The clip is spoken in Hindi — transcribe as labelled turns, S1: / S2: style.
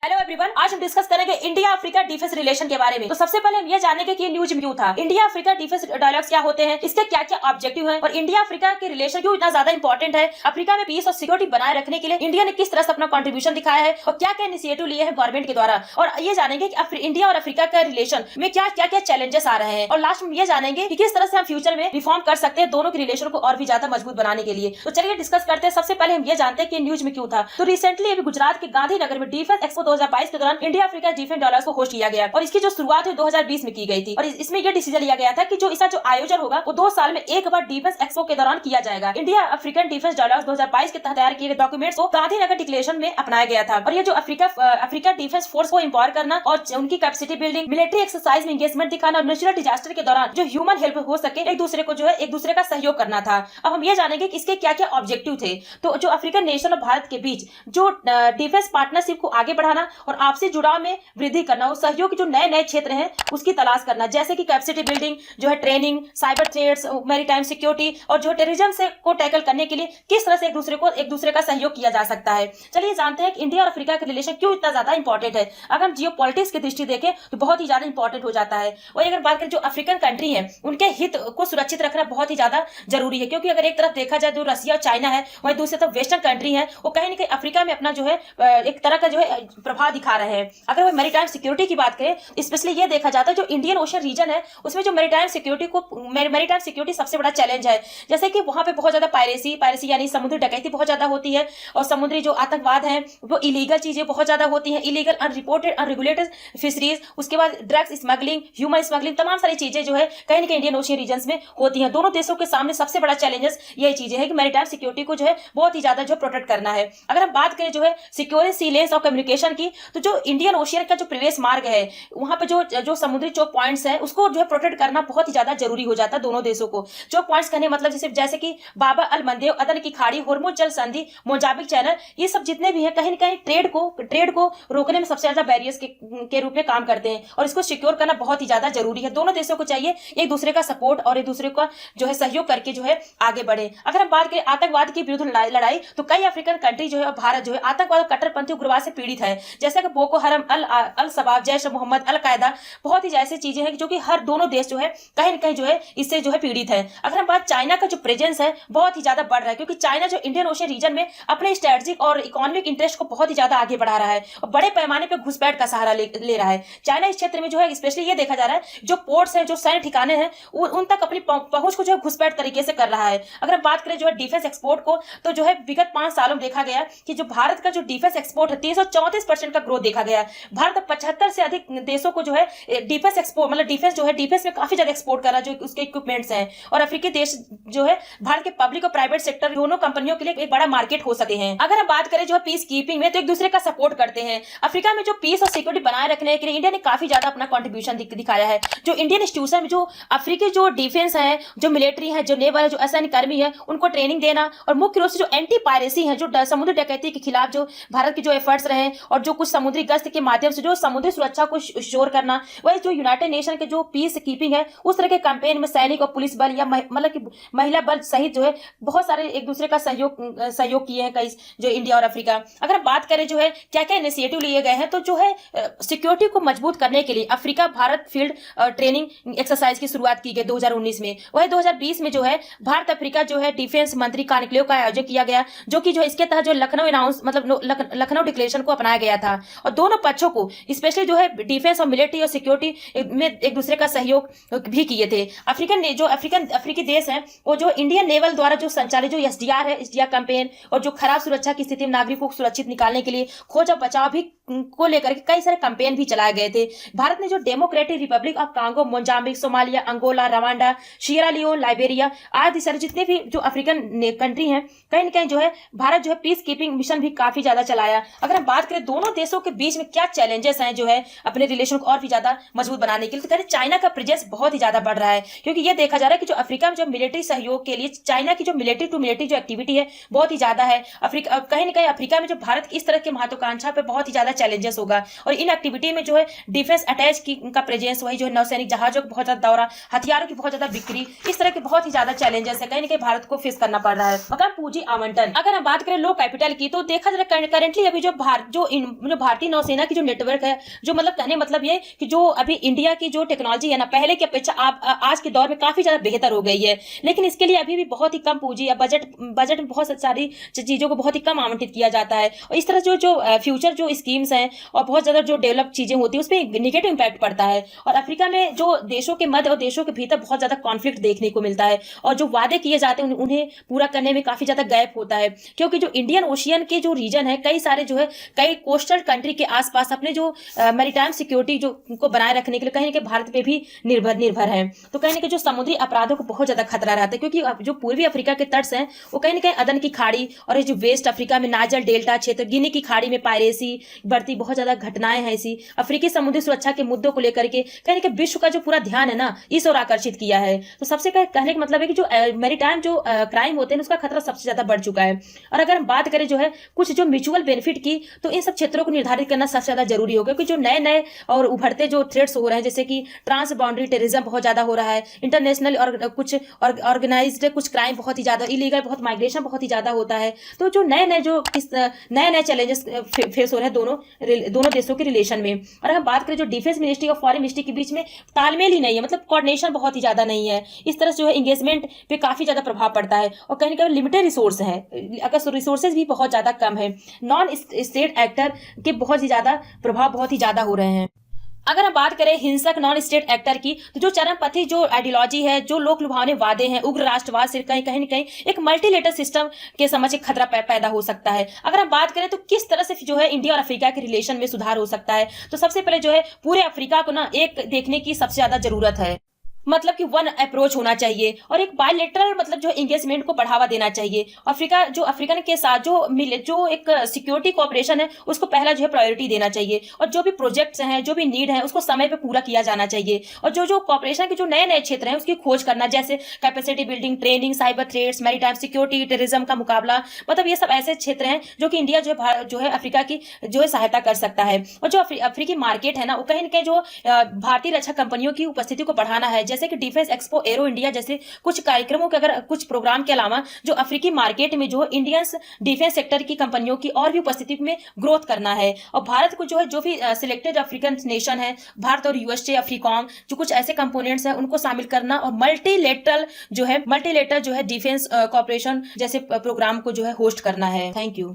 S1: हेलो एवरीवन, आज हम डिस्कस करेंगे इंडिया अफ्रीका डिफेंस रिलेशन के बारे में। तो सबसे पहले हम ये जानेंगे कि ये न्यूज क्यों था, इंडिया अफ्रीका डिफेंस डायलॉग्स क्या होते हैं, इसके क्या क्या ऑब्जेक्टिव हैं और इंडिया अफ्रीका के रिलेशन क्यों इतना ज्यादा इंपॉर्टेंट है। अफ्रीका में पीस और सिक्योरिटी बनाए रखने के लिए इंडिया ने किस तरह से अपना कंट्रीब्यूशन दिखाया है और क्या क्या इनिशिएटिव लिए हैं गवर्नमेंट के द्वारा। और ये जानेंगे कि इंडिया और अफ्रीका का रिलेशन में क्या क्या चैलेंजेस आ रहे हैं और लास्ट में ये जानेंगे कि किस तरह से हम फ्यूचर में रिफॉर्म कर सकते हैं दोनों के रिलेशन को और भी ज्यादा मजबूत बनाने के लिए। तो चलिए डिस्कस करते हैं। सबसे पहले हम ये जानते हैं कि न्यूज में क्यों था। तो रिसेंटली अभी गुजरात के गांधीनगर में डिफेंस एक्सपो 2022 के दौरान इंडिया अफ्रीका डिफेंस डॉलर्स को होस्ट किया गया और इसकी जो शुरुआत है 2020 में की गई थी और इसमें यह डिसीजन लिया गया था कि जो इसका जो आयोजन होगा वो 2 साल में एक बार डिफेंस एक्सपो के दौरान किया जाएगा। इंडिया अफ्रीकन डिफेंस डॉलर्स 2022 के तहत तैयार किए गए डॉक्यूमेंट्स को गांधीनगर डिक्लेरेशन में अपनाया गया था और ये जो अफ्रीका डिफेंस फोर्स को एम्पावर करना और उनकी कैपेसिटी बिल्डिंग, मिलिट्री एक्सरसाइज में एंगेजमेंट दिखाना और नेचुरल डिजास्टर के दौरान जो ह्यूमन हेल्प हो सके एक दूसरे को जो है एक दूसरे का सहयोग करना था। अब हम ये जानेंगे कि इसके क्या क्या ऑब्जेक्टिव थे। तो जो अफ्रीकन नेशन और भारत के बीच जो डिफेंस पार्टनरशिप को आगे बढ़ाना और आपसी जुड़ाव में वृद्धि करना और सहयोग के जो नए नए क्षेत्र हैं उसकी तलाश करना, जैसे कि कैपेसिटी बिल्डिंग, जो है training, cyber threats, maritime security और जो टेररिज्म से को टैकल करने के लिए किस तरह से एक दूसरे का सहयोग किया जा सकता है। चलिए जानते हैं कि इंडिया और अफ्रीका के रिलेशन क्यों इतना ज्यादा इंपॉर्टेंट है। अगर हम जियोपॉलिटिक्स की दृष्टि देखें तो बहुत ही ज्यादा इंपॉर्टेंट हो जाता है। और अगर बात करें जो अफ्रीकन कंट्री है उनके हित को सुरक्षित रखना बहुत ही ज्यादा जरूरी है, क्योंकि अगर एक तरफ देखा जाए जो रसिया और चाइना है वहीं दूसरी तरफ वेस्टर्न कंट्री है वो कहीं ना कहीं अफ्रीका में अपना जो है एक तरह का जो है प्रभाव दिखा रहे हैं। अगर वो मैरीटाइम सिक्योरिटी की बात करें, स्पेशली ये देखा जाता है जो इंडियन ओशन रीजन है उसमें जो मैरीटाइम सिक्योरिटी सबसे बड़ा चैलेंज है। जैसे कि वहां पे बहुत ज्यादा पायरेसी यानी समुद्री डकैती बहुत ज्यादा होती है और समुद्री जो आतंकवाद है वो इलीगल चीजें बहुत ज्यादा होती हैं, इलीगल अनरिपोर्टेड अनरेगुलेटेड फिशरीज, उसके बाद ड्रग्स स्मगलिंग, ह्यूमन स्मगलिंग, तमाम सारी चीजें जो है कहीं ना कहीं इंडियन ओशन रीजन में होती हैं। दोनों देशों के सामने सबसे बड़ा चैलेंजेस यही चीजें है कि मैरीटाइम सिक्योरिटी को जो है बहुत ही ज्यादा जो प्रोटेक्ट करना है। अगर हम बात करें जो है सिक्योर सी लेन्स और कम्युनिकेशन की, तो जो इंडियन ओशियन का जो प्रवेश मार्ग है वहां पे जो समुद्री चौक पॉइंट्स है उसको जो है प्रोटेक्ट करना बहुत ही ज्यादा जरूरी हो जाता है दोनों देशों को। चौक पॉइंट्स कहने मतलब जैसे कि बाबा अल मंदेव, अदन की खाड़ी, होर्मुज जल संधि, मोजाम्बिक चैनल, ये सब जितने भी हैं कहीं ना कहीं ट्रेड को रोकने में सबसे ज्यादा बैरियर्स के रूप में काम करते हैं और इसको सिक्योर करना बहुत ही ज्यादा जरूरी है। दोनों देशों को चाहिए एक दूसरे का सपोर्ट और एक दूसरे का जो है सहयोग करके जो है आगे बढ़े। अगर हम बात करें आतंकवाद के विरुद्ध लड़ाई, तो कई अफ्रीकन कंट्री जो है और भारत जो है आतंकवाद और कट्टरपंथी उग्रवाद से पीड़ित है, जैसे कि बोको हरम, अल शबाब, जैश मोहम्मद, अल कायदा, बहुत ही ऐसी चीजें हैं जो कि हर दोनों देश जो है कहीं ना कहीं जो है इससे जो है पीड़ित है। अगर हम बात चाइना का जो प्रेजेंस है बहुत ही ज्यादा बढ़ रहा है, क्योंकि चाइना जो इंडियन ओशन रीजन में अपने स्ट्रेटेजिक और इकोनॉमिक इंटरेस्ट को बहुत ही ज्यादा आगे बढ़ा रहा है और बड़े पैमाने पर घुसपैठ का सहारा ले रहा है। चाइना इस क्षेत्र में जो है स्पेशली ये देखा जा रहा है जो पोर्ट्स हैं, जो सैन्य ठिकाने हैं उन तक अपनी पहुंच को जो है घुसपैठ तरीके से कर रहा है। अगर हम बात करें जो है डिफेंस एक्सपोर्ट को, तो जो है विगत 5 सालों में देखा गया कि जो भारत का जो डिफेंस एक्सपोर्ट है 334% का ग्रोथ देखा गया। भारत 75 से अधिक देशों को जो है डिफेंस एक्सपोर्ट मतलब डिफेंस में काफी ज्यादा एक्सपोर्ट कर रहा है जो उसके इक्विपमेंट्स हैं और अफ्रीकी देश जो है भारत के पब्लिक और प्राइवेट सेक्टर दोनों कंपनियों के लिए एक बड़ा मार्केट हो सके हैं। अगर हम बात करें जो है पीस कीपिंग में, तो एक दूसरे का सपोर्ट करते हैं। अफ्रीका में जो पीस और सिक्योरिटी बनाए रखने के लिए इंडिया ने काफी ज्यादा अपना कंट्रीब्यूशन दिखाया है। जो इंडियन इंस्टीट्यूशन में जो अफ्रीकी जो डिफेंस है, जो मिलिट्री है, जो नेवल है, जो असैन्य कर्मी है, उनको ट्रेनिंग देना और मुख्य रूप से जो एंटी पायरेसी है, जो समुद्री डकैती के खिलाफ जो भारत के जो एफर्ट्स रहे और जो कुछ समुद्री गश्त के माध्यम से जो समुद्री सुरक्षा को श्योर करना, वही जो यूनाइटेड नेशन के जो पीस कीपिंग है उस तरह के कैंपेन में सैनिक और पुलिस बल या मतलब कि महिला बल सहित जो है बहुत सारे एक दूसरे का सहयोग किए हैं कई जो इंडिया और अफ्रीका। अगर हम बात करें जो है क्या क्या इनिशिएटिव लिए गए हैं, तो जो है सिक्योरिटी को मजबूत करने के लिए Africa Bharat field training exercise की शुरुआत की गई 2019 में। वही 2020 में जो है भारत अफ्रीका जो है डिफेंस मंत्री कॉन्क्लेव का आयोजन किया गया, जो कि जो इसके तहत जो लखनऊ डिक्लेरेशन को अपनाया गया था और दोनों पक्षों को स्पेशली जो है डिफेंस और मिलिट्री और सिक्योरिटी में एक दूसरे का सहयोग भी किए थे। अफ्रीकी देश हैं वो जो इंडियन नेवल द्वारा जो संचालित जो एसडीआर कैंपेन और जो खराब सुरक्षा की स्थिति में नागरिकों को सुरक्षित निकालने के लिए खोज और बचाव भी को लेकर कई सारे कैंपेन भी चलाए गए थे। भारत ने जो Democratic Republic of Congo, Mozambique, Somalia, Angola, Rwanda, Sierra Leone, Liberia आदि सारे जितने भी जो अफ्रीकन कंट्री हैं कहीं न कहीं जो है भारत जो है पीस कीपिंग मिशन भी काफी ज्यादा चलाया। अगर हम बात करें दोनों देशों के बीच में क्या चैलेंजेस हैं जो है अपने रिलेशन को और भी ज्यादा मजबूत बनाने के लिए, तो कहते चाइना का प्रेजेंस बहुत ही ज्यादा बढ़ रहा है, क्योंकि ये देखा जा रहा है कि जो अफ्रीका में जो मिलिट्री सहयोग के लिए चाइना की जो मिलिट्री टू मिलिट्री जो एक्टिविटी है बहुत ही ज्यादा है। कहीं ना कहीं अफ्रीका में जो भारत की इस तरह की महत्वाकांक्षा पे बहुत ही ज्यादा चैलेंजेस होगा। और इन एक्टिविटी में जो है डिफेंस अटैच की का प्रेजेंस, वही जो है नौसैनिक जहाजों का बहुत ज्यादा दौरा, हथियारों की बहुत ज्यादा बिक्री, इस तरह के बहुत ही ज्यादा चैलेंजेस है, कहीं ना कहीं भारत को फेस करना पड़ रहा है। मगर पूंजी आवंटन, अगर हम बात करें लो कैपिटल की, तो देखा जाए करेंटली अभी जो भारतीय नौसेना की जो नेटवर्क है, जो मतलब कहने मतलब ये कि जो अभी इंडिया की जो टेक्नोलॉजी है ना, पहले की अपेक्षा आज के दौर में काफी ज्यादा बेहतर हो गई है, लेकिन इसके लिए अभी भी बहुत ही कम पूंजी या बजट में बहुत सारी चीजों को बहुत ही कम आवंटित किया जाता है। और इस तरह जो फ्यूचर जो स्कीम्स हैं और बहुत ज्यादा जो डेवलप चीजें होती है उस पर निगेटिव इंपैक्ट पड़ता है। और अफ्रीका में जो देशों के मध्य और देशों के भीतर बहुत ज्यादा कॉन्फ्लिक्ट देखने को मिलता है, और जो वादे किए जाते हैं उन्हें पूरा करने में काफी ज्यादा गैप होता है, क्योंकि जो इंडियन ओशियन के जो रीजन है, कई सारे जो है कई कोस्टल कंट्री के आसपास अपने जो मैरीटाइम सिक्योरिटी जो को बनाए रखने के लिए कहीं ना कहीं भारत पे भी निर्भर है। तो कहीं ना कहीं जो समुद्री अपराधों को बहुत ज्यादा खतरा रहता है, क्योंकि जो पूर्वी अफ्रीका के तट हैं वो कहीं ना कहीं अदन की खाड़ी और जो वेस्ट अफ्रीका में नाइजर डेल्टा क्षेत्र, गिनी की खाड़ी में पायरेसी बढ़ती बहुत ज्यादा घटनाएं हैं। ऐसी अफ्रीकी समुद्री सुरक्षा के मुद्दों को लेकर के कहीं ना कहीं विश्व का जो पूरा ध्यान है ना, इस ओर आकर्षित किया है। तो सबसे कहने का मतलब है कि जो मैरीटाइम जो क्राइम होते हैं उसका खतरा सबसे ज्यादा बढ़ चुका है। और अगर हम बात करें जो है कुछ जो म्यूचुअल बेनिफिट की, तो इन सब क्षेत्रों को निर्धारित करना सबसे ज्यादा जरूरी होगा, क्योंकि जो नए और उभरते जो थ्रेट्स हो रहे हैं, जैसे कि ट्रांस बाउंड्री टेररिज्म बहुत ज्यादा हो रहा है, इंटरनेशनल और कुछ ऑर्गेनाइज्ड कुछ क्राइम बहुत ही ज्यादा, इलीगल बहुत माइग्रेशन बहुत ही ज्यादा होता है। तो जो नए चैलेंजेस फेस हो रहे हैं दोनों देशों के रिलेशन में। और हम बात करें जो डिफेंस मिनिस्ट्री और फॉरेन मिनिस्ट्री के बीच में तालमेल ही नहीं है, मतलब कोऑर्डिनेशन बहुत ही ज्यादा नहीं है। इस तरह से जो है एंगेजमेंट पे काफी ज्यादा प्रभाव पड़ता है, और कहीं ना कहीं लिमिटेड रिसोर्स है, अगर रिसोर्सेज भी बहुत ज्यादा कम है, नॉन स्टेट एक्टर के बहुत ही ज्यादा प्रभाव बहुत ही ज्यादा हो रहे हैं। अगर हम बात करें हिंसक नॉन स्टेट एक्टर की, तो जो चरमपंथी जो आइडियोलॉजी है, जो लोक लुभावने वादे हैं, उग्र राष्ट्रवाद से कहीं न कहीं एक मल्टीलेटर सिस्टम के समझ एक खतरा पैदा हो सकता है। अगर हम बात करें तो किस तरह से जो है इंडिया और अफ्रीका के रिलेशन में सुधार हो सकता है, तो सबसे पहले जो है पूरे अफ्रीका को ना एक देखने की सबसे ज्यादा जरूरत है, मतलब कि वन अप्रोच होना चाहिए, और एक बायलेटरल मतलब जो एंगेजमेंट को बढ़ावा देना चाहिए। अफ्रीकन के साथ जो एक सिक्योरिटी कोऑपरेशन है उसको पहला जो है प्रायोरिटी देना चाहिए, और जो भी प्रोजेक्ट्स हैं, जो भी नीड है, उसको समय पे पूरा किया जाना चाहिए। और जो कोऑपरेशन के जो नए क्षेत्र हैं उसकी खोज करना, जैसे capacity building, training, cyber threats, maritime security, terrorism का मुकाबला, मतलब ये सब ऐसे क्षेत्र हैं जो कि इंडिया जो है अफ्रीका की जो है सहायता कर सकता है। और जो अफ्रीकी मार्केट है ना, वो कहीं ना कहीं जो भारतीय रक्षा कंपनियों की उपस्थिति को बढ़ाना है, जैसे कि डिफेंस एक्सपो, एरो इंडिया जैसे कुछ कार्यक्रमों के, अगर कुछ प्रोग्राम के अलावा जो अफ्रीकी मार्केट में जो इंडियन डिफेंस सेक्टर की कंपनियों की और भी उपस्थिति में ग्रोथ करना है। और भारत को जो भी सिलेक्टेड अफ्रीकन नेशन है, भारत और यूएसए, अफ्रीकॉम, जो कुछ ऐसे कंपोनेंट्स हैं उनको शामिल करना, और मल्टीलेटरल जो है डिफेंस कॉर्पोरेशन जैसे प्रोग्राम को जो है होस्ट करना है। Thank you.